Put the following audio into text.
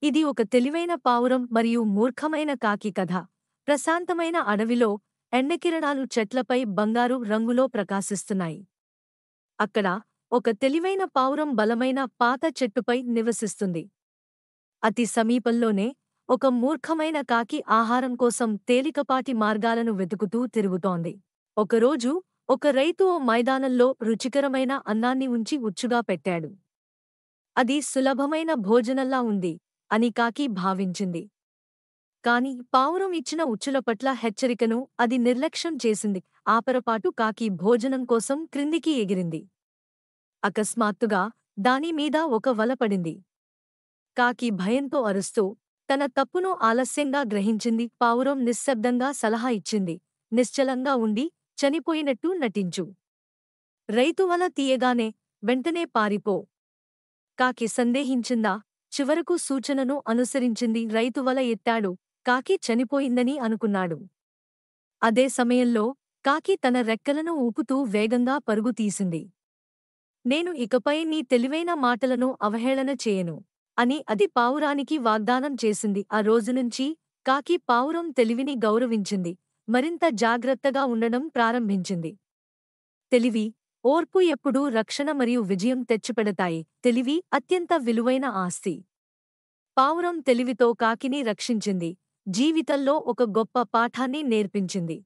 ఇది ఒక తెలివైన పావురం మరియు మూర్ఖమైన కాకి కథ. ప్రశాంతమైన అడవిలో ఎండకిరణాలు చెట్లపై బంగారు రంగులో ప్రకాశిస్తున్నాయి. అక్కడ ఒక తెలివైన పావురం బలమైన పాత చెట్టుపై నివసిస్తుంది. అతి సమీపంలోనే ఒక మూర్ఖమైన కాకి ఆహారం కోసం తేలికపాటి మార్గాలను వెతుకుతూ తిరుగుతోంది. ఒకరోజు ఒక రైతు ఓ మైదానంలో రుచికరమైన అన్నాన్ని ఉంచి ఉచ్చుగా పెట్టాడు. అది సులభమైన భోజనంలా ఉంది అని కాకి భావించింది. కాని పావురం ఇచ్చిన ఉచ్చుల పట్ల హెచ్చరికను అది నిర్లక్ష్యం చేసింది. ఆపరపాటు కాకి భోజనం కోసం క్రిందికి ఎగిరింది. అకస్మాత్తుగా దానిమీద ఒక వల పడింది. కాకి భయంతో అరుస్తూ తన తప్పును ఆలస్యంగా గ్రహించింది. పావురం నిశ్శబ్దంగా సలహా ఇచ్చింది. నిశ్చలంగా ఉండి చనిపోయినట్టు నటించు. రైతు వల తీయగానే వెంటనే పారిపో. కాకి సందేహించిందా? చివరకు సూచనను అనుసరించింది. రైతు వల ఎత్తాడు. కాకి చనిపోయిందని అనుకున్నాడు. అదే సమయంలో కాకి తన రెక్కలను ఊపుతూ వేగంగా పరుగు తీసింది. నేను ఇకపై నీ తెలివైన మాటలను అవహేళన చేయను అని అది పావురానికి వాగ్దానం చేసింది. ఆ రోజునుంచి కాకి పావురం తెలివిని గౌరవించింది. మరింత జాగ్రత్తగా ఉండడం ప్రారంభించింది. తెలివి, ఓర్పు ఎప్పుడూ రక్షణ మరియు విజయం తెచ్చిపెడతాయి. తెలివి అత్యంత విలువైన ఆస్తి. పావురం తెలివితో కాకిని రక్షించింది. జీవితంలో ఒక గొప్ప పాఠాన్ని నేర్పించింది.